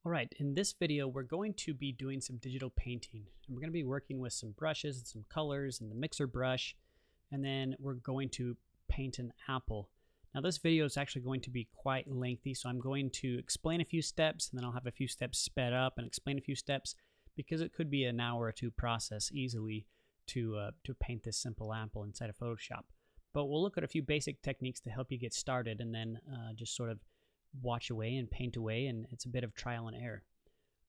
All right, in this video, we're going to be doing some digital painting. And we're going to be working with some brushes and some colors and the mixer brush. And then we're going to paint an apple. Now this video is actually going to be quite lengthy, so I'm going to explain a few steps and then I'll have a few steps sped up and explain a few steps because it could be an hour or two process easily to paint this simple apple inside of Photoshop. But we'll look at a few basic techniques to help you get started and then just sort of watch away and paint away, and it's a bit of trial and error.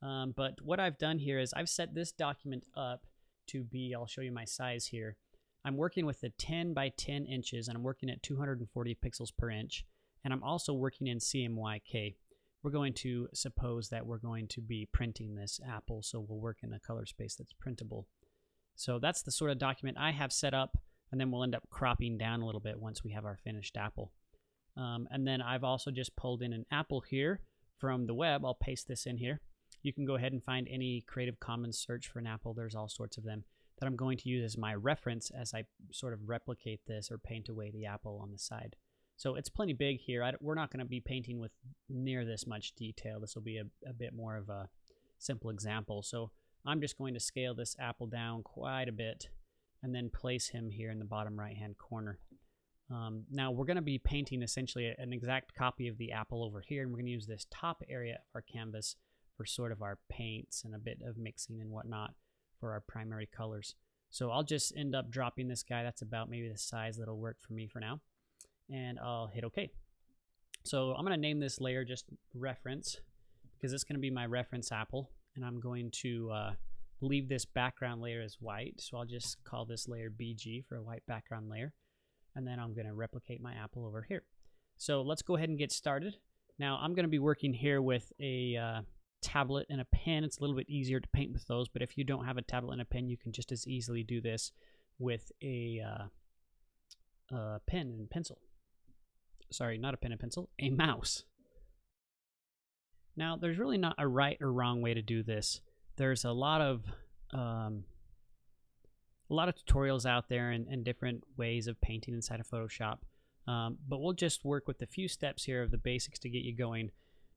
But what I've done here is I've set this document up to be, I'll show you my size here. I'm working with a 10 by 10 inches and I'm working at 240 pixels per inch. And I'm also working in CMYK. We're going to suppose that we're going to be printing this apple, so we'll work in a color space that's printable. So that's the sort of document I have set up, and then we'll end up cropping down a little bit once we have our finished apple. And then I've also just pulled in an apple here from the web. I'll paste this in here. You can go ahead and find any Creative Commons search for an apple. There's all sorts of them that I'm going to use as my reference as I sort of replicate this or paint away the apple on the side. So it's plenty big here. We're not going to be painting with near this much detail. This will be a bit more of a simple example. So I'm just going to scale this apple down quite a bit and then place him here in the bottom right hand corner. Now we're going to be painting essentially an exact copy of the apple over here, and we're going to use this top area of our canvas for sort of our paints and a bit of mixing and whatnot for our primary colors. So I'll just end up dropping this guy. That's about maybe the size that'll work for me for now, and I'll hit OK. So I'm going to name this layer just reference because it's going to be my reference apple, and I'm going to leave this background layer as white. So I'll just call this layer BG for a white background layer. And then I'm going to replicate my apple over here. So let's go ahead and get started. Now I'm going to be working here with a tablet and a pen. It's a little bit easier to paint with those, but if you don't have a tablet and a pen, you can just as easily do this with a pen and pencil. Sorry, not a pen and pencil, a mouse. Now there's really not a right or wrong way to do this. There's a lot of tutorials out there and different ways of painting inside of Photoshop. But we'll just work with a few steps here of the basics to get you going.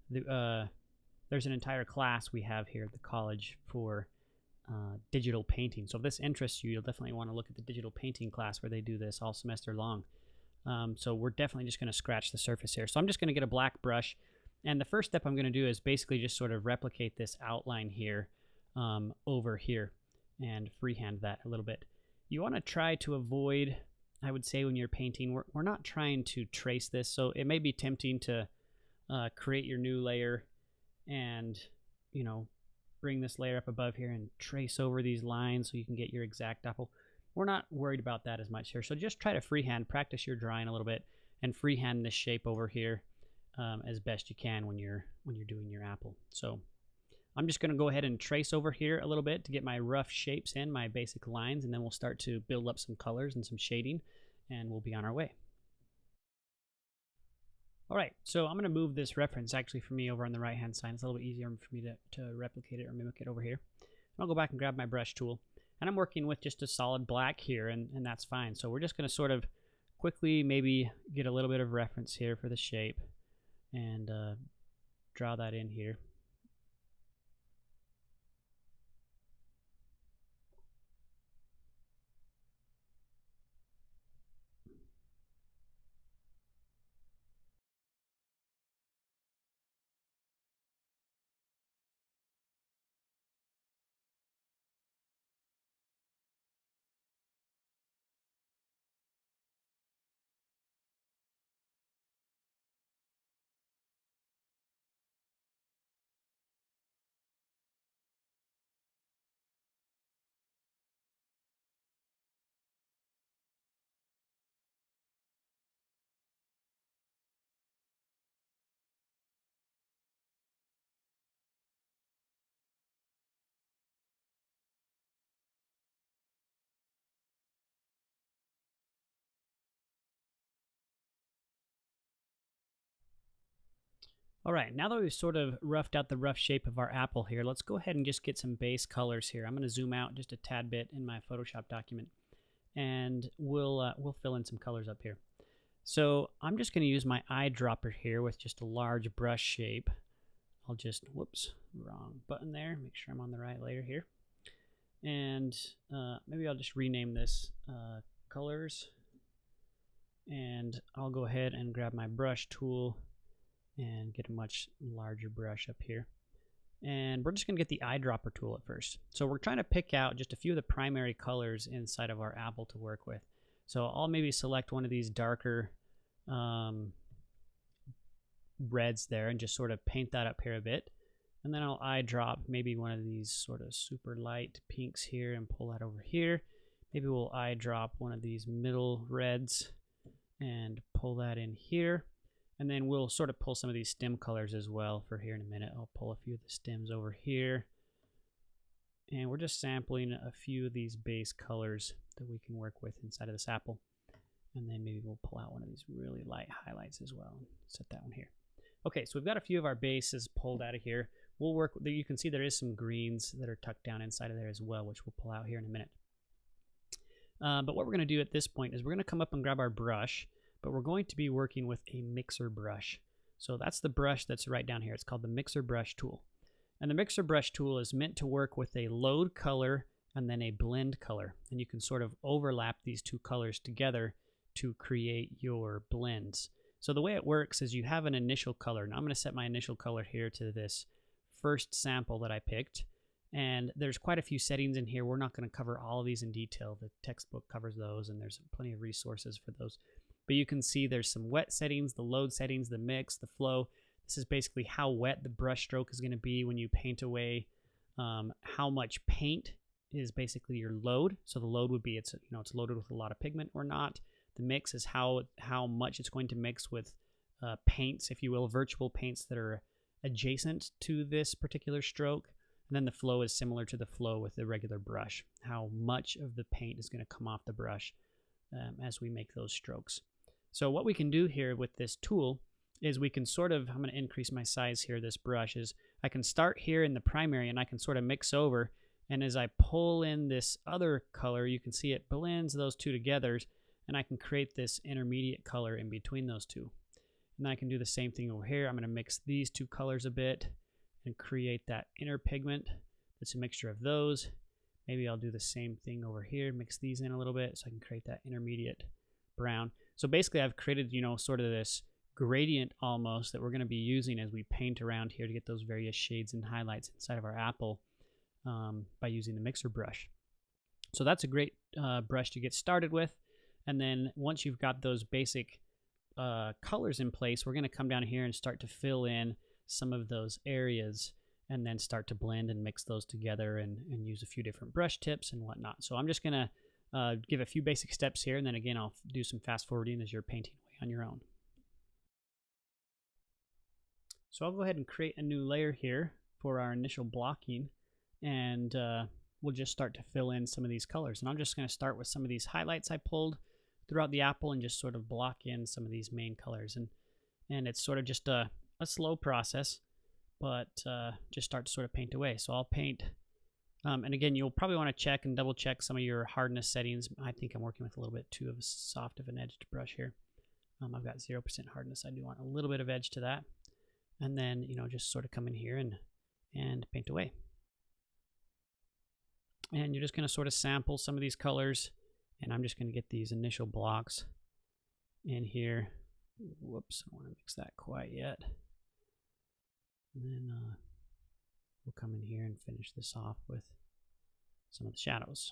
There's an entire class we have here at the college for digital painting. So if this interests you, you'll definitely want to look at the digital painting class where they do this all semester long. So we're definitely just going to scratch the surface here. So I'm just going to get a black brush. And the first step I'm going to do is basically just sort of replicate this outline here over here and freehand that a little bit. You want to try to avoid, I would say when you're painting, we're not trying to trace this, so it may be tempting to create your new layer and, you know, bring this layer up above here and trace over these lines so you can get your exact apple. We're not worried about that as much here, so just try to freehand, practice your drawing a little bit, and freehand this shape over here as best you can when you're doing your apple. So I'm just going to go ahead and trace over here a little bit to get my rough shapes in, my basic lines, and then we'll start to build up some colors and some shading, and we'll be on our way. All right, so I'm going to move this reference actually for me over on the right-hand side. It's a little bit easier for me to replicate it or mimic it over here. And I'll go back and grab my brush tool, and I'm working with just a solid black here, and that's fine. So we're just going to sort of quickly maybe get a little bit of reference here for the shape and draw that in here. All right, now that we've sort of roughed out the rough shape of our apple here, let's go ahead and just get some base colors here. I'm going to zoom out just a tad bit in my Photoshop document, and we'll fill in some colors up here. So I'm just going to use my eyedropper here with just a large brush shape. I'll just, whoops, wrong button there. Make sure I'm on the right layer here. And maybe I'll just rename this colors. And I'll go ahead and grab my brush tool and get a much larger brush up here. And we're just going to get the eyedropper tool at first. So we're trying to pick out just a few of the primary colors inside of our apple to work with. So I'll maybe select one of these darker reds there and just sort of paint that up here a bit. And then I'll eyedrop maybe one of these sort of super light pinks here and pull that over here. Maybe we'll eyedrop one of these middle reds and pull that in here. And then we'll sort of pull some of these stem colors as well for here in a minute. I'll pull a few of the stems over here. And we're just sampling a few of these base colors that we can work with inside of this apple. And then maybe we'll pull out one of these really light highlights as well and set that one here. Okay, so we've got a few of our bases pulled out of here. We'll work, you can see there is some greens that are tucked down inside of there as well, which we'll pull out here in a minute. But what we're gonna do at this point is we're gonna come up and grab our brush, but we're going to be working with a mixer brush. So that's the brush that's right down here. It's called the mixer brush tool. And the mixer brush tool is meant to work with a load color and then a blend color. And you can sort of overlap these two colors together to create your blends. So the way it works is you have an initial color. Now I'm going to set my initial color here to this first sample that I picked. And there's quite a few settings in here. We're not going to cover all of these in detail. The textbook covers those, and there's plenty of resources for those. But you can see there's some wet settings, the load settings, the mix, the flow. This is basically how wet the brush stroke is going to be when you paint away. How much paint is basically your load. So the load would be it's loaded with a lot of pigment or not. The mix is how much it's going to mix with paints, if you will, virtual paints that are adjacent to this particular stroke. And then the flow is similar to the flow with the regular brush. How much of the paint is going to come off the brush as we make those strokes. So what we can do here with this tool is we can sort of, I'm going to increase my size here, this brush, is I can start here in the primary and I can sort of mix over. And as I pull in this other color, you can see it blends those two together, and I can create this intermediate color in between those two. And I can do the same thing over here. I'm going to mix these two colors a bit and create that inner pigment. That's a mixture of those. Maybe I'll do the same thing over here, mix these in a little bit so I can create that intermediate brown. So basically I've created, sort of this gradient almost that we're going to be using as we paint around here to get those various shades and highlights inside of our apple by using the mixer brush. So that's a great brush to get started with. And then once you've got those basic colors in place, we're going to come down here and start to fill in some of those areas and then start to blend and mix those together and use a few different brush tips and whatnot. So I'm just going to give a few basic steps here, and then again I'll do some fast forwarding as you're painting away on your own. So I'll go ahead and create a new layer here for our initial blocking, and we'll just start to fill in some of these colors. And I'm just going to start with some of these highlights I pulled throughout the apple and just sort of block in some of these main colors. And it's sort of just a slow process, but just start to sort of paint away. So I'll paint, and again, you'll probably want to check and double check some of your hardness settings. I think I'm working with a little bit too of a soft of an edged brush here. I've got 0% hardness. I do want a little bit of edge to that. And then, just sort of come in here and paint away. And you're just going to sort of sample some of these colors. And I'm just going to get these initial blocks in here. Whoops, I don't want to mix that quite yet. And then we'll come in here and finish this off with some of the shadows.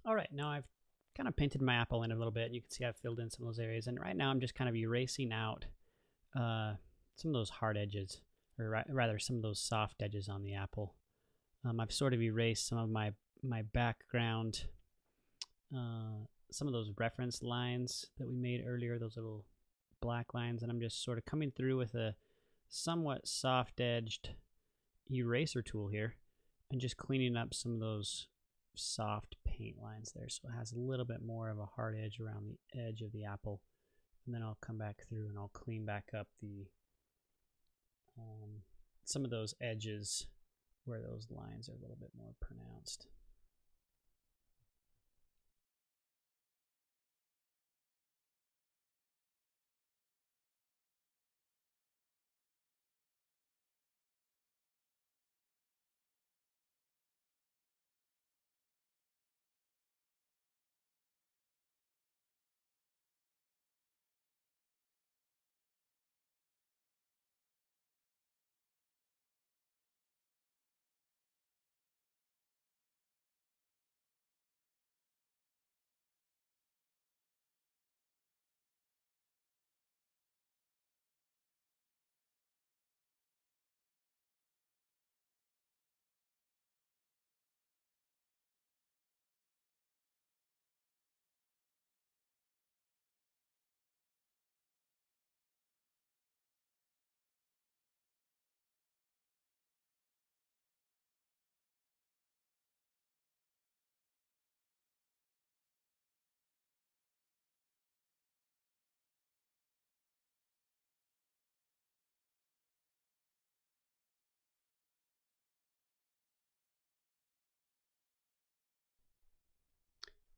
All right, now I've kind of painted my apple in a little bit. You can see I've filled in some of those areas. And right now I'm just kind of erasing out some of those hard edges, or rather some of those soft edges on the apple. I've sort of erased some of my background, some of those reference lines that we made earlier, those little black lines, and I'm just sort of coming through with a somewhat soft-edged eraser tool here and just cleaning up some of those soft paint lines there, so it has a little bit more of a hard edge around the edge of the apple. And then I'll come back through and I'll clean back up the some of those edges where those lines are a little bit more pronounced.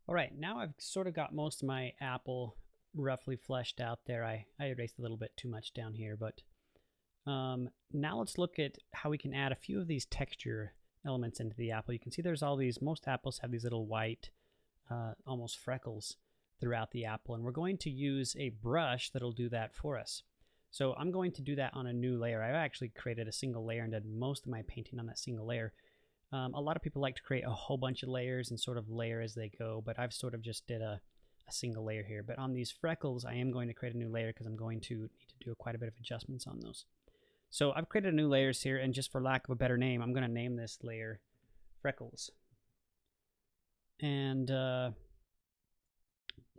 All right, now I've sort of got most of my apple roughly fleshed out there. I erased a little bit too much down here, but now let's look at how we can add a few of these texture elements into the apple. You can see there's all these, most apples have these little white, almost freckles throughout the apple, and we're going to use a brush that'll do that for us. So I'm going to do that on a new layer. I actually created a single layer and did most of my painting on that single layer. A lot of people like to create a whole bunch of layers and sort of layer as they go, but I've sort of just did a single layer here. But on these freckles, I am going to create a new layer because I'm going to need to do quite a bit of adjustments on those. So I've created a new layers here, and just for lack of a better name, I'm going to name this layer Freckles. And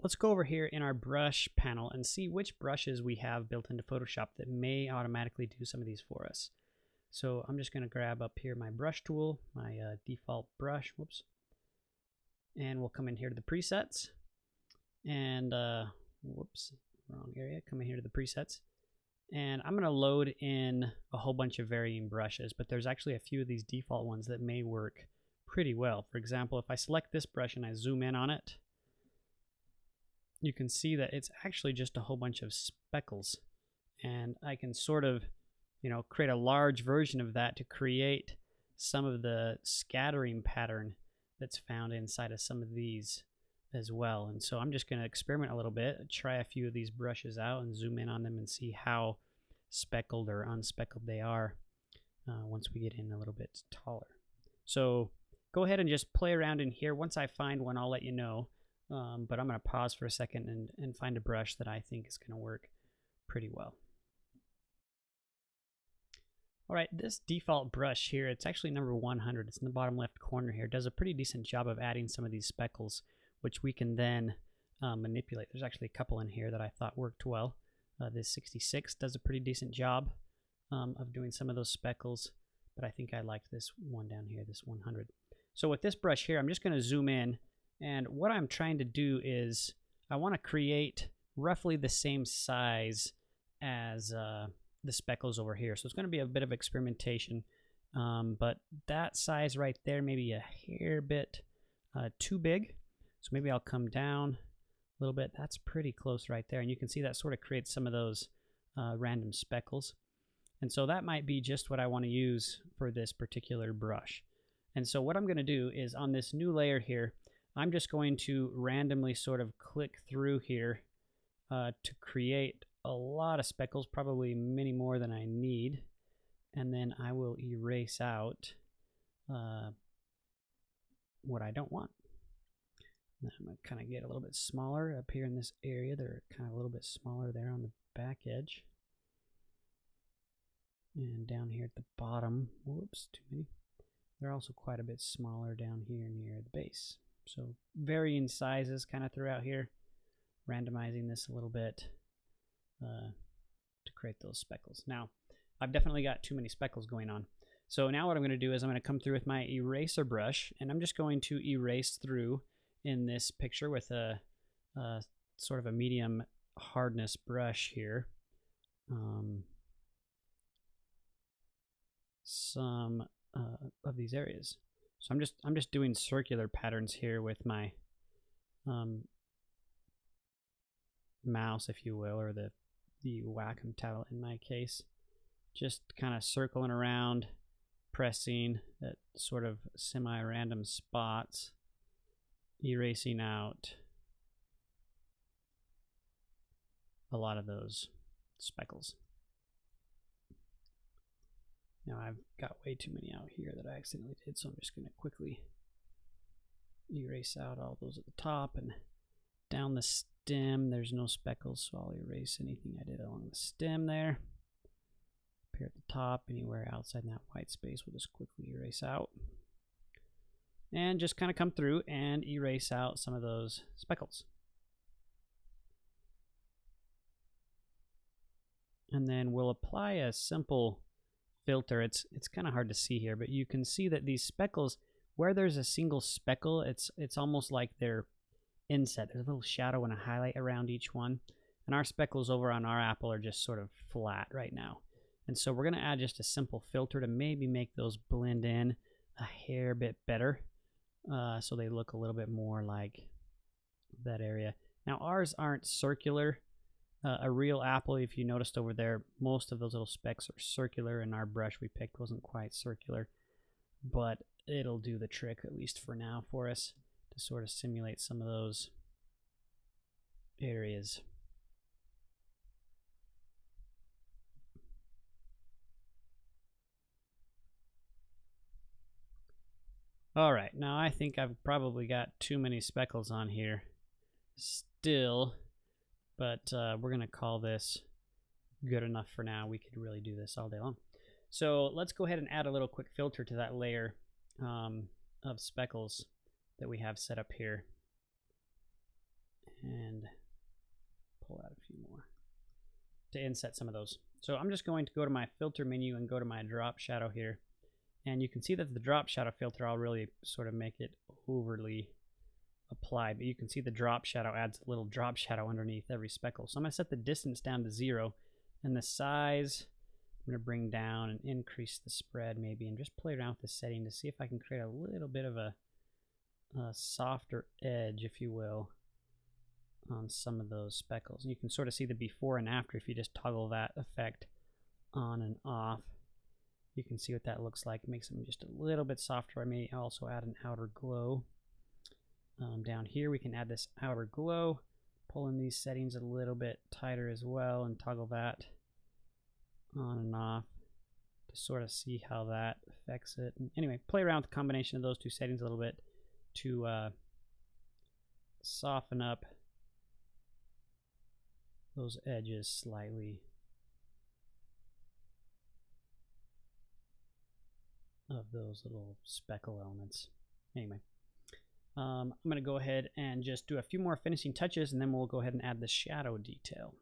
let's go over here in our brush panel and see which brushes we have built into Photoshop that may automatically do some of these for us. So I'm just going to grab up here my brush tool, my default brush, whoops, and we'll come in here to the presets, and whoops, wrong area, come in here to the presets, and I'm going to load in a whole bunch of varying brushes, but there's actually a few of these default ones that may work pretty well. For example, if I select this brush and I zoom in on it, you can see that it's actually just a whole bunch of speckles, and I can sort of, you know, create a large version of that to create some of the scattering pattern that's found inside of some of these as well. And so I'm just going to experiment a little bit, try a few of these brushes out and zoom in on them and see how speckled or unspeckled they are once we get in a little bit taller. So go ahead and just play around in here. Once I find one, I'll let you know. But I'm going to pause for a second and find a brush that I think is going to work pretty well. All right, this default brush here, it's actually number 100. It's in the bottom left corner here. It does a pretty decent job of adding some of these speckles, which we can then manipulate. There's actually a couple in here that I thought worked well. This 66 does a pretty decent job of doing some of those speckles, but I think I liked this one down here, this 100. So with this brush here, I'm just going to zoom in, and what I'm trying to do is I want to create roughly the same size as the speckles over here. So it's going to be a bit of experimentation, but that size right there may be a hair bit too big. So maybe I'll come down a little bit. That's pretty close right there. And you can see that sort of creates some of those random speckles. And so that might be just what I want to use for this particular brush. And so what I'm going to do is on this new layer here, I'm just going to randomly sort of click through here to create a lot of speckles, probably many more than I need, and then I will erase out what I don't want. Now I'm going to kind of get a little bit smaller up here in this area. They're kind of a little bit smaller there on the back edge. And down here at the bottom, whoops, too many. They're also quite a bit smaller down here near the base. So varying sizes kind of throughout here, randomizing this a little bit to create those speckles. Now, I've definitely got too many speckles going on. So now what I'm going to do is I'm going to come through with my eraser brush, and I'm just going to erase through in this picture with a sort of a medium hardness brush here. Some of these areas. So I'm just doing circular patterns here with my mouse, if you will, or the Wacom tablet in my case. Just kind of circling around, pressing at sort of semi-random spots, erasing out a lot of those speckles. Now I've got way too many out here that I accidentally did, so I'm just going to quickly erase out all those at the top, and down the stem there's no speckles, so I'll erase anything I did along the stem there. Up here at the top, anywhere outside that white space, we'll just quickly erase out. And just kind of come through and erase out some of those speckles. And then we'll apply a simple filter. It's kind of hard to see here, but you can see that these speckles, where there's a single speckle, it's almost like they're inset. There's a little shadow and a highlight around each one. And our speckles over on our apple are just sort of flat right now. And so we're going to add just a simple filter to maybe make those blend in a hair bit better, so they look a little bit more like that area. Now ours aren't circular. A real apple, if you noticed over there, most of those little specks are circular, and our brush we picked wasn't quite circular, but it'll do the trick, at least for now, for us to sort of simulate some of those areas. All right, now I think I've probably got too many speckles on here still, but we're going to call this good enough for now. We could really do this all day long. So let's go ahead and add a little quick filter to that layer of speckles that we have set up here. And pull out a few more to inset some of those. So I'm just going to go to my filter menu and go to my drop shadow here. And you can see that the drop shadow filter, I'll really sort of make it overly applied, but you can see the drop shadow adds a little drop shadow underneath every speckle. So I'm going to set the distance down to 0, and the size I'm going to bring down and increase the spread maybe, and just play around with the setting to see if I can create a little bit of a softer edge, if you will, on some of those speckles. And you can sort of see the before and after if you just toggle that effect on and off. You can see what that looks like. It makes them just a little bit softer. I may also add an outer glow. Down here we can add this outer glow, pull in these settings a little bit tighter as well, and toggle that on and off to sort of see how that affects it. And anyway, play around with the combination of those two settings a little bit to soften up those edges slightly of those little speckle elements. Anyway, I'm going to go ahead and just do a few more finishing touches, and then we'll go ahead and add the shadow detail.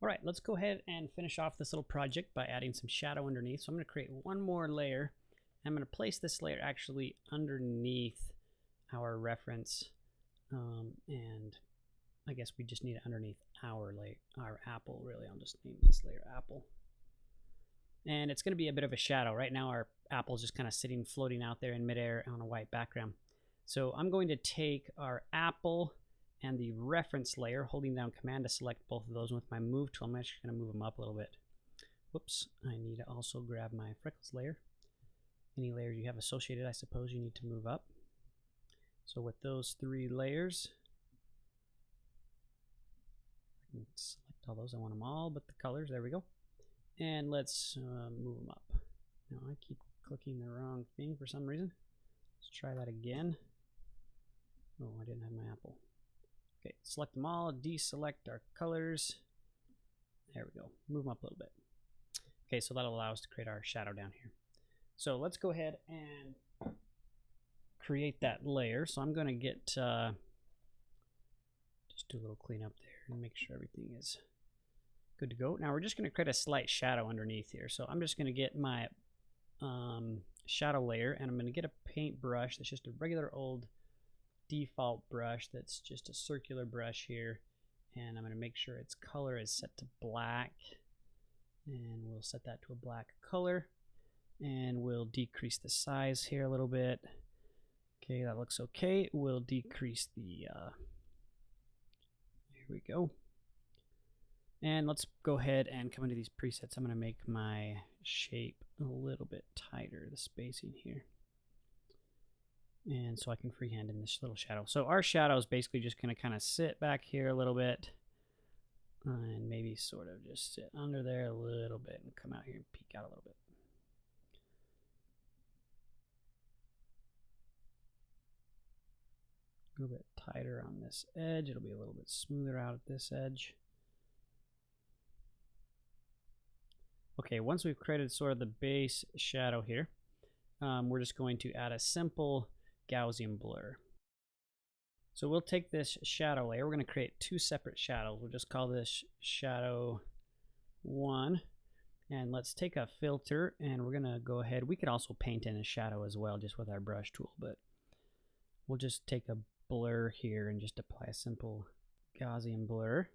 All right, let's go ahead and finish off this little project by adding some shadow underneath. So I'm going to create one more layer. I'm going to place this layer actually underneath our reference, and I guess we just need it underneath our apple. Really, I'll just name this layer apple. And it's going to be a bit of a shadow. Right now our apple is just kind of sitting, floating out there in midair on a white background. So I'm going to take our apple and the reference layer, holding down Command to select both of those. With my move tool, I'm actually going to move them up a little bit. Whoops, I need to also grab my freckles layer. Any layers you have associated, I suppose you need to move up. So with those 3 layers, I can select all those. I want them all but the colors. There we go. And let's move them up. Now I keep clicking the wrong thing for some reason. Let's try that again. Oh, I didn't have my apple. Okay, select them all, deselect our colors. There we go. Move them up a little bit. Okay, so that'll allow us to create our shadow down here. So let's go ahead and create that layer. So I'm going to get just do a little cleanup there and make sure everything is good to go. Now we're just going to create a slight shadow underneath here. So I'm just going to get my shadow layer, and I'm going to get a paintbrush that's just a regular old default brush that's just a circular brush here, and I'm going to make sure its color is set to black, and we'll set that to a black color, and we'll decrease the size here a little bit. Okay, that looks okay. We'll decrease the here we go. And let's go ahead and come into these presets. I'm going to make my shape a little bit tighter, the spacing here. And so I can freehand in this little shadow. So our shadow is basically just going to kind of sit back here a little bit and maybe sort of just sit under there a little bit and come out here and peek out a little bit. A little bit tighter on this edge. It'll be a little bit smoother out at this edge. Okay, once we've created sort of the base shadow here, we're just going to add a simple Gaussian blur. So we'll take this shadow layer. We're going to create 2 separate shadows. We'll just call this shadow 1. And let's take a filter, and we're going to go ahead. We could also paint in a shadow as well, just with our brush tool, but we'll just take a blur here and just apply a simple Gaussian blur.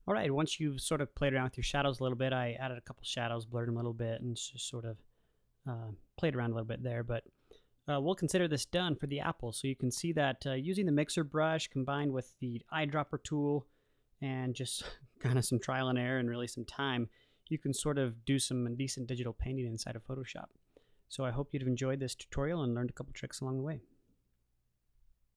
All right, once you've sort of played around with your shadows a little bit, I added a couple shadows, blurred them a little bit, and just sort of played around a little bit there. But we'll consider this done for the apple. So you can see that using the mixer brush combined with the eyedropper tool and just kind of some trial and error and really some time, you can sort of do some decent digital painting inside of Photoshop. So I hope you've enjoyed this tutorial and learned a couple tricks along the way.